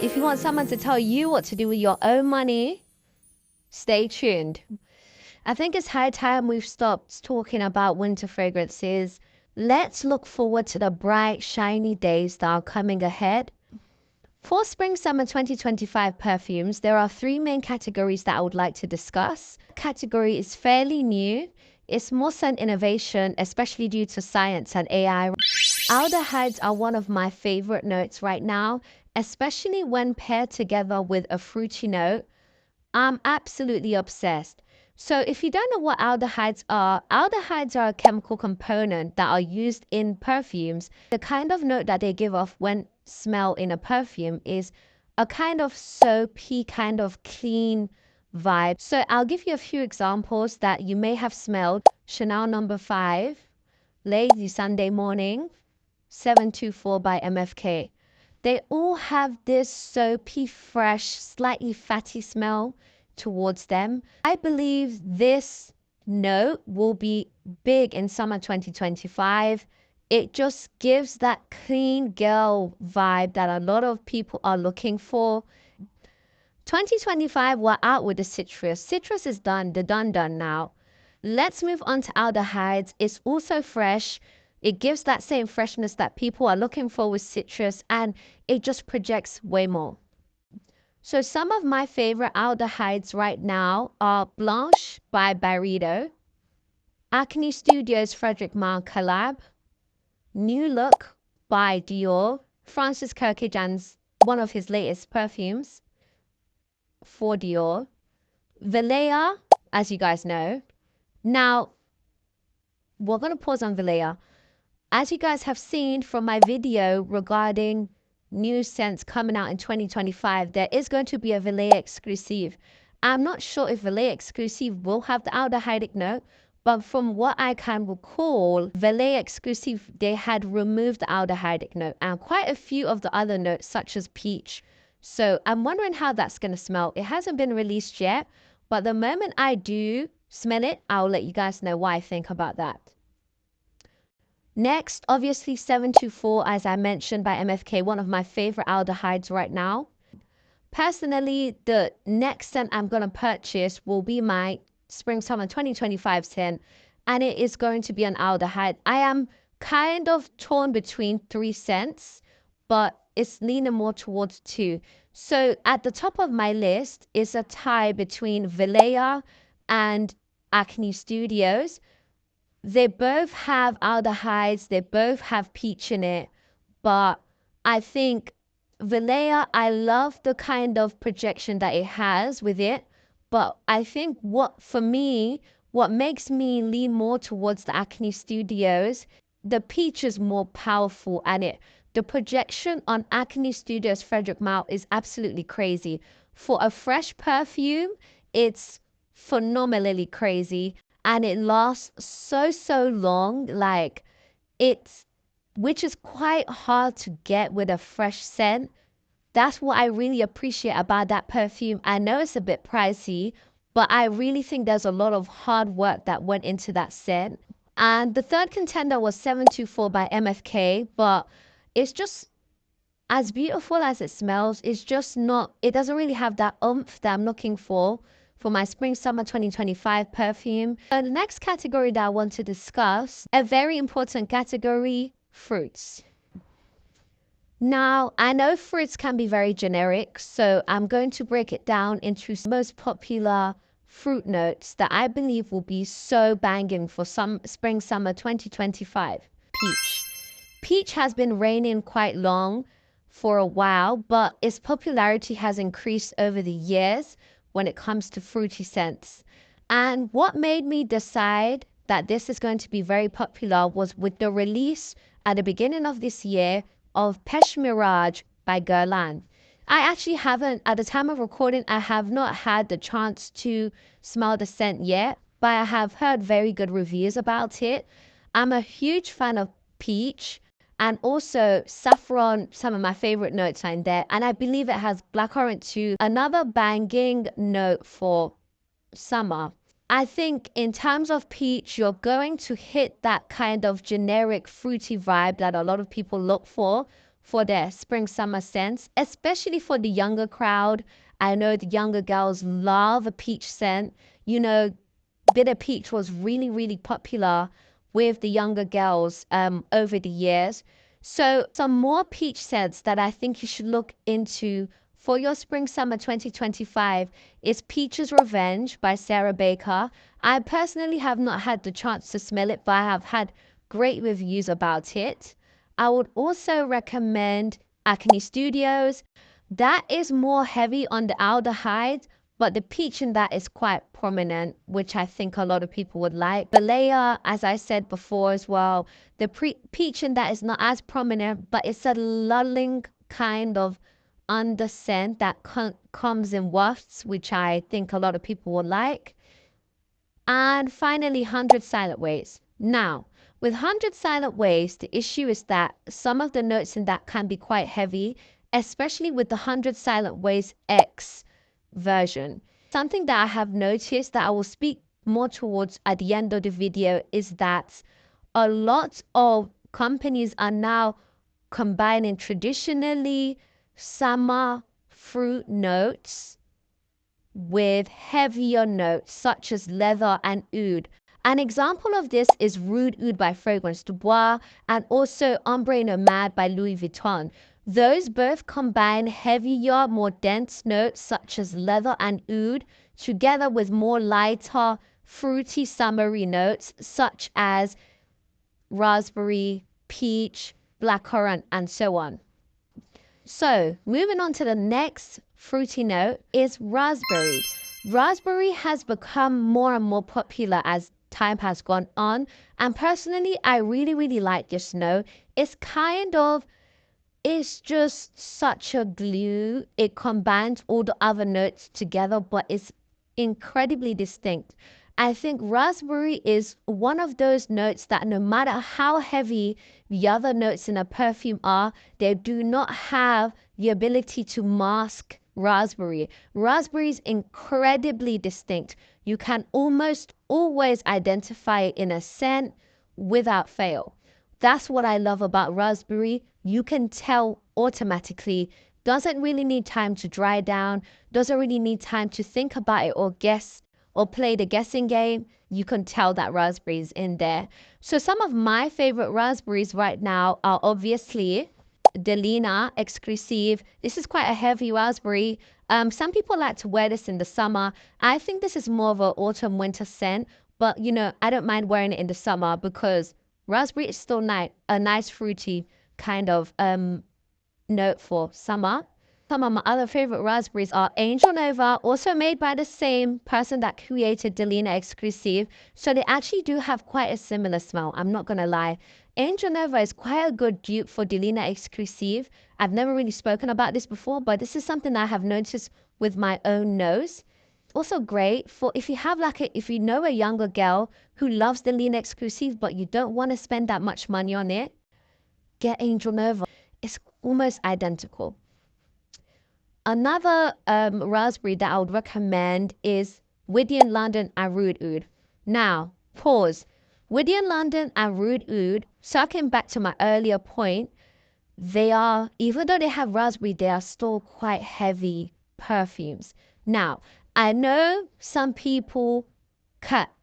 If you want someone to tell you what to do with your own money, stay tuned. I think it's high time we've stopped talking about winter fragrances. Let's look forward to the bright, shiny days that are coming ahead. For Spring-Summer 2025 perfumes, there are three main categories that I would like to discuss. Category is fairly new. It's more scent innovation, especially due to science and AI. Aldehydes are one of my favorite notes right now, especially when paired together with a fruity note. I'm absolutely obsessed. So if you don't know what aldehydes are a chemical component that are used in perfumes. The kind of note that they give off when smell in a perfume is a kind of soapy, kind of clean vibe. So I'll give you a few examples that you may have smelled. Chanel No. 5, Lazy Sunday Morning, 724 by MFK. They all have this soapy, fresh, slightly fatty smell towards them. I believe this note will be big in summer 2025. It just gives that clean girl vibe that a lot of people are looking for. 2025, we're out with the citrus. Citrus is done, the done now. Let's move on to aldehydes. It's also fresh. It gives that same freshness that people are looking for with citrus, and it just projects way more. So some of my favorite aldehydes right now are Blanche by Byredo, Acne Studios Frederic Malle collab, New Look by Dior, Francis Kurkdjian's one of his latest perfumes for Dior, Velea, as you guys know. Now, we're going to pause on Velea. As you guys have seen from my video regarding new scents coming out in 2025, there is going to be a Velea exclusive. I'm not sure if Velea exclusive will have the aldehydic note, but from what I can recall, Velea exclusive, they had removed the aldehydic note and quite a few of the other notes such as peach. So I'm wondering how that's going to smell. It hasn't been released yet, but the moment I do smell it, I'll let you guys know what I think about that. Next, obviously 724, as I mentioned, by MFK, one of my favorite aldehydes right now. Personally, the next scent I'm going to purchase will be my Spring-Summer 2025 scent, and it is going to be an aldehyde. I am kind of torn between three scents, but it's leaning more towards two. So at the top of my list is a tie between Velea and Acne Studios. They both have aldehydes, they both have peach in it, but I think Velea, I love the kind of projection that it has with it, but I think what makes me lean more towards the Acne Studios, the peach is more powerful, and the projection on Acne Studios Frederic Malle is absolutely crazy. For a fresh perfume, it's phenomenally crazy. And it lasts so long, like which is quite hard to get with a fresh scent. That's what I really appreciate about that perfume. I know it's a bit pricey, but I really think there's a lot of hard work that went into that scent. And the third contender was 724 by MFK, but it's just as beautiful as it smells. It's just not, it doesn't really have that oomph that I'm looking for my Spring-Summer 2025 perfume. The next category that I want to discuss, a very important category, fruits. Now, I know fruits can be very generic, so I'm going to break it down into the most popular fruit notes that I believe will be so banging for some Spring-Summer 2025. Peach. Peach has been reigning quite long for a while, but its popularity has increased over the years when it comes to fruity scents. And what made me decide that this is going to be very popular was with the release at the beginning of this year of Peche Mirage by Guerlain. I actually haven't, at the time of recording, I have not had the chance to smell the scent yet, but I have heard very good reviews about it. I'm a huge fan of peach, and also saffron, some of my favorite notes are in there. And I believe it has blackcurrant too, another banging note for summer. I think in terms of peach, you're going to hit that kind of generic fruity vibe that a lot of people look for for their spring summer scents, especially for the younger crowd. I know the younger girls love a peach scent. You know, bitter peach was really popular with the younger girls over the years. So some more peach scents that I think you should look into for your spring summer 2025 is Peach's Revenge by Sarah Baker. I personally have not had the chance to smell it, but I have had great reviews about it. I would also recommend Acne Studios. That is more heavy on the aldehyde, but the peach in that is quite prominent, which I think a lot of people would like. Balea, as I said before as well, the peach in that is not as prominent, but it's a lulling kind of under scent that comes in wafts, which I think a lot of people will like. And finally, 100 Silent Ways. Now, with 100 Silent Ways, the issue is that some of the notes in that can be quite heavy, especially with the 100 Silent Ways X version. Something that I have noticed that I will speak more towards at the end of the video is that a lot of companies are now combining traditionally summer fruit notes with heavier notes such as leather and oud. An example of this is Rude Oud by Fragrance du Bois and also Ombre Nomade by Louis Vuitton. Those both combine heavier, more dense notes such as leather and oud together with more lighter, fruity, summery notes such as raspberry, peach, blackcurrant, and so on. So moving on to the next fruity note is raspberry. Raspberry has become more and more popular as time has gone on, and personally I really like this note. It's just such a glue. It combines all the other notes together, but it's incredibly distinct. I think raspberry is one of those notes that no matter how heavy the other notes in a perfume are, they do not have the ability to mask raspberry. Raspberry is incredibly distinct. You can almost always identify it in a scent without fail. That's what I love about raspberry. You can tell automatically. Doesn't really need time to dry down. Doesn't really need time to think about it or guess or play the guessing game. You can tell that raspberry is in there. So some of my favorite raspberries right now are obviously Delina Exclusive. This is quite a heavy raspberry. Some people like to wear this in the summer. I think this is more of an autumn winter scent, but you know, I don't mind wearing it in the summer because raspberry is still a nice fruity kind of note for summer. Some of my other favorite raspberries are Angel Nova, also made by the same person that created Delina Exclusive. So they actually do have quite a similar smell, I'm not gonna lie. Angel Nova is quite a good dupe for Delina Exclusive. I've never really spoken about this before, but this is something that I have noticed with my own nose. Also great for if you know a younger girl who loves Delina Exclusive, but you don't want to spend that much money on it, get Angel Nova. It's almost identical. Another raspberry that I would recommend is Wydian London and Rude Oud. Now, pause. Wydian London and Rude Oud, circling back to my earlier point, even though they have raspberry, they are still quite heavy perfumes. Now, I know some people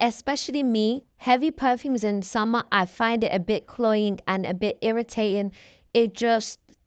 especially me, heavy perfumes in summer, I find it a bit cloying and a bit irritating.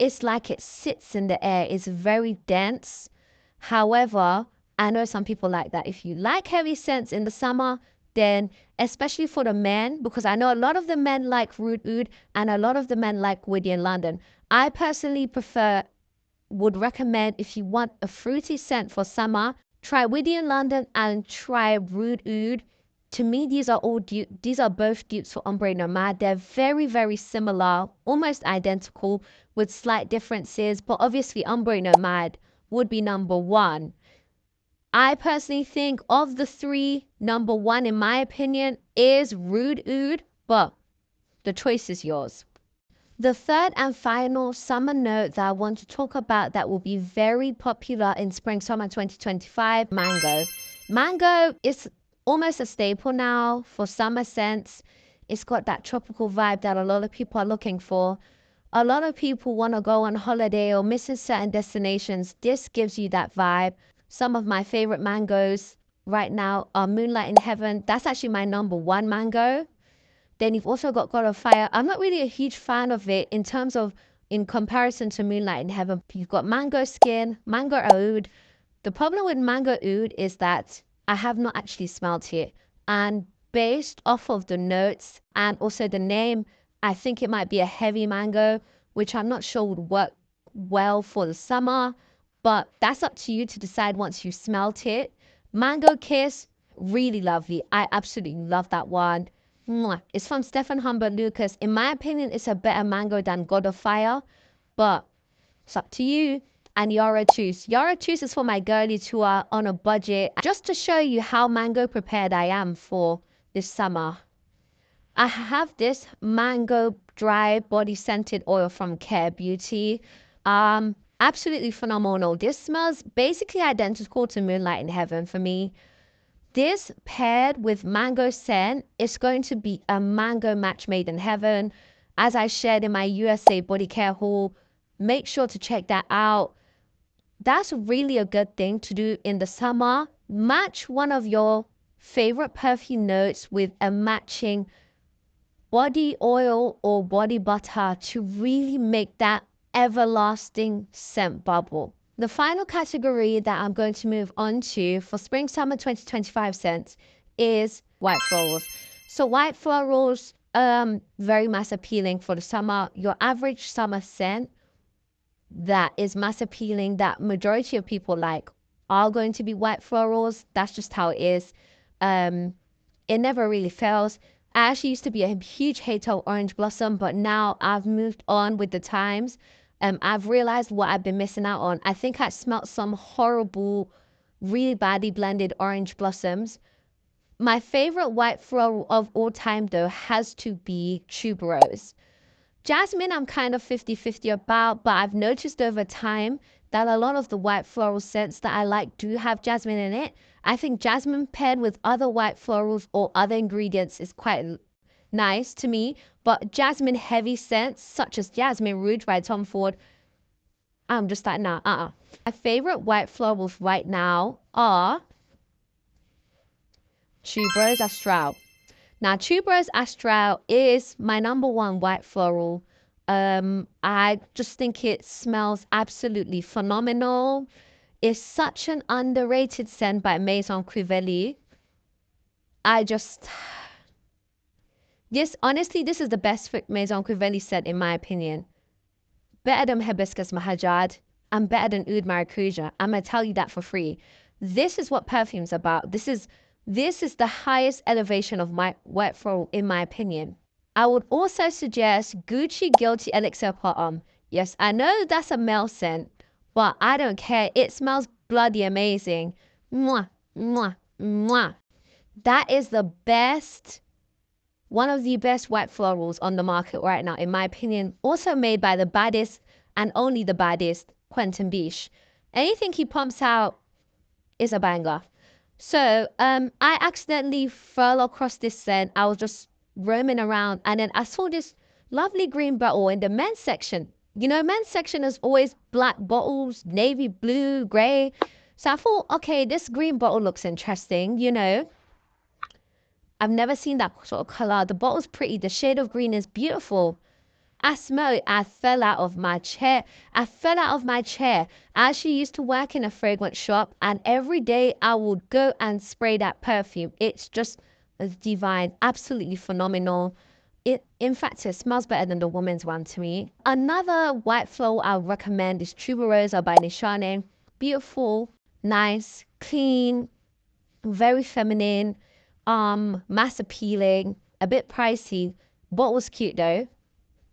It's like it sits in the air. It's very dense. However, I know some people like that. If you like heavy scents in the summer, then especially for the men, because I know a lot of the men like Rude Oud and a lot of the men like Wydian London. I personally would recommend if you want a fruity scent for summer, try Wydian London and try Rude Oud. To me, these are both dupes for Ombre Nomade. They're very similar, almost identical with slight differences, but obviously Ombre Nomade would be number one. I personally think of the three, number one in my opinion is Rude Oud, but the choice is yours. The third and final summer note that I want to talk about that will be very popular in spring summer 2025, mango. Mango is almost a staple now for summer scents. It's got that tropical vibe that a lot of people are looking for. A lot of people want to go on holiday or missing certain destinations. This gives you that vibe. Some of my favorite mangoes right now are Moonlight in Heaven. That's actually my #1 mango. Then you've also got God of Fire. I'm not really a huge fan of it in terms of in comparison to Moonlight in Heaven. You've got Mango Skin, Mango Oud. The problem with Mango Oud is that I have not actually smelled it. And based off of the notes and also the name, I think it might be a heavy mango, which I'm not sure would work well for the summer. But that's up to you to decide once you smelt it. Mango Kiss, really lovely. I absolutely love that one. Mwah. It's from Stefan Humbert Lucas. In my opinion, it's a better mango than God of Fire, but it's up to you. And Yara Choose. Yara Choose is for my girlies who are on a budget. Just to show you how mango prepared I am for this summer. I have this mango dry body scented oil from Care Beauty. Absolutely phenomenal. This smells basically identical to Moonlight in Heaven for me. This paired with mango scent is going to be a mango match made in heaven. As I shared in my USA body care haul, make sure to check that out. That's really a good thing to do in the summer. Match one of your favorite perfume notes with a matching body oil or body butter to really make that everlasting scent bubble. The final category that I'm going to move on to for spring summer 2025 scents is white florals. So white florals, very mass appealing for the summer. Your average summer scent that is mass appealing, that majority of people like, are going to be white florals. That's just how it is. It never really fails. I actually used to be a huge hater of orange blossom, but now I've moved on with the times. I've realized what I've been missing out on. I think I smelt some horrible, really badly blended orange blossoms. My favorite white floral of all time, though, has to be tuberose. Jasmine, I'm kind of 50-50 about, but I've noticed over time that a lot of the white floral scents that I like do have jasmine in it. I think jasmine paired with other white florals or other ingredients is quite nice to me, but jasmine heavy scents such as Jasmine Rouge by Tom Ford, I'm just like, nah, My favorite white florals right now are Tuberose Astral. Now, Tuberose Astral is my #1 white floral. I just think it smells absolutely phenomenal. It's such an underrated scent by Maison Crivelli. Honestly, this is the best Maison Crivelli scent in my opinion. Better than Hibiscus Mahajad and better than Oud Maracuja. I'm going to tell you that for free. This is what perfume's about. This is the highest elevation of my white floral in my opinion. I would also suggest Gucci Guilty Elixir Potem. Yes, I know that's a male scent, but I don't care. It smells bloody amazing. Mwah, mwah, mwah. That is the best, one of the best white florals on the market right now, in my opinion. Also made by the baddest and only the baddest, Quentin Biche. Anything he pumps out is a banger. So I accidentally fell across this scent. I was just roaming around and then I saw this lovely green bottle in the men's section. You know, men's section is always black bottles, navy blue, gray. So I thought, okay, this green bottle looks interesting, you know. I've never seen that sort of color. The bottle's pretty. The shade of green is beautiful. I smell it. I fell out of my chair. I actually used to work in a fragrance shop and every day I would go and spray that perfume. It's just divine, absolutely phenomenal. In fact, it smells better than the woman's one to me. Another white floral I would recommend is Tuberosa by Nishane. Beautiful, nice, clean, very feminine, mass appealing, a bit pricey. Bottle's cute though.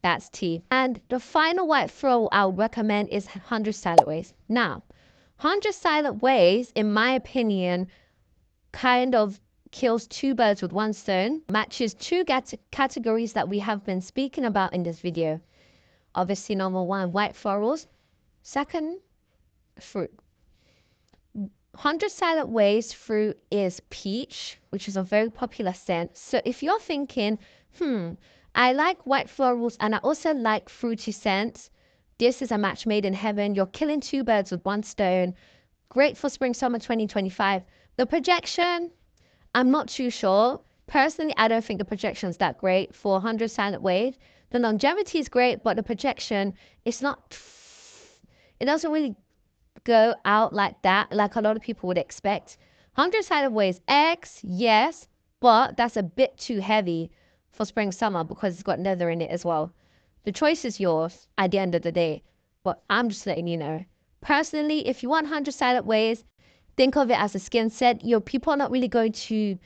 That's tea. And the final white floral I would recommend is 100 Silent Ways. Now, 100 Silent Ways, in my opinion, kind of kills two birds with one stone, matches two categories that we have been speaking about in this video. Obviously, #1, white florals. Second, fruit. 100 Silent Ways fruit is peach, which is a very popular scent. So if you're thinking, I like white florals and I also like fruity scents. This is a match made in heaven. You're killing two birds with one stone. Great for spring summer 2025. The projection, I'm not too sure. Personally, I don't think the projection is that great for 100 silent wave. The longevity is great, but the projection, it's not, it doesn't really go out like that, like a lot of people would expect. 100 silent waves X, yes, but that's a bit too heavy for spring summer because it's got leather in it as well. The choice is yours at the end of the day, but I'm just letting you know. Personally, if you want 100 silent waves, think of it as a skin set. Your people are not really going to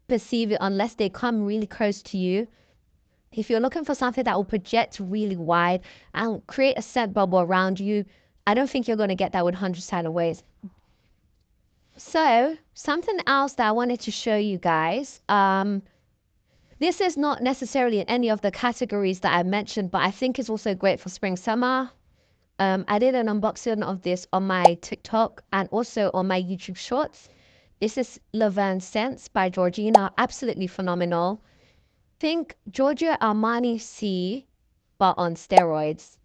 perceive it unless they come really close to you. If you're looking for something that will project really wide and create a scent bubble around you, I don't think you're going to get that with 100 silent waves. So something else that I wanted to show you guys, this is not necessarily in any of the categories that I mentioned, but I think it's also great for spring summer. I did an unboxing of this on my TikTok and also on my YouTube shorts. This is Laverne Scents by Georgina. Absolutely phenomenal. Think Giorgio Armani C, but on steroids.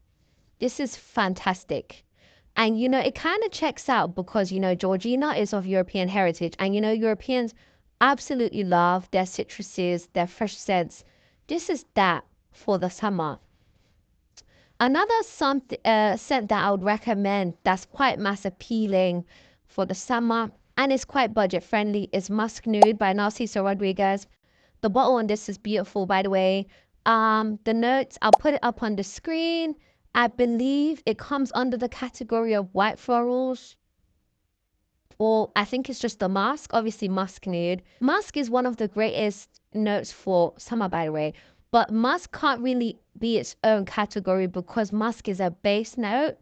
This is fantastic. And, it kind of checks out because, Georgina is of European heritage. And, Europeans absolutely love their citruses, their fresh scents. This is that for the summer. Another scent that I would recommend that's quite mass appealing for the summer and is quite budget friendly is Musk Nude by Narciso Rodriguez. The bottle on this is beautiful, by the way. The notes, I'll put it up on the screen. I believe it comes under the category of white florals. Or I think it's just the musk, obviously musk nude. Musk is one of the greatest notes for summer, by the way. But musk can't really be its own category because musk is a base note.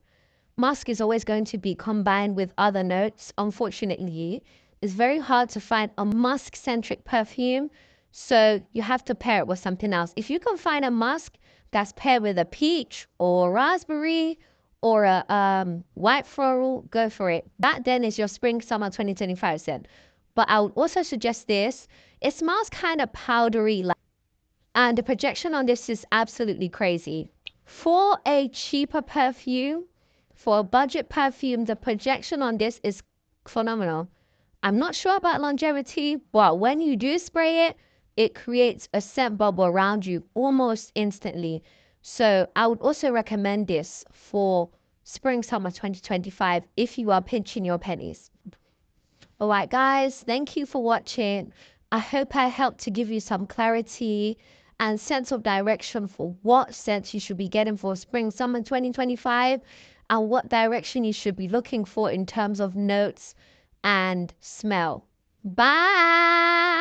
Musk is always going to be combined with other notes. Unfortunately, it's very hard to find a musk-centric perfume. So you have to pair it with something else. If you can find a musk that's paired with a peach or raspberry or a white floral, go for it. That then is your spring summer 2025 scent. But I would also suggest this. It smells kind of powdery, and the projection on this is absolutely crazy. For a cheaper perfume, for a budget perfume, the projection on this is phenomenal. I'm not sure about longevity, but when you do spray it, it creates a scent bubble around you almost instantly. So I would also recommend this for spring summer 2025 if you are pinching your pennies. All right, guys, thank you for watching. I hope I helped to give you some clarity and sense of direction for what scents you should be getting for spring summer 2025 and what direction you should be looking for in terms of notes and smell. Bye.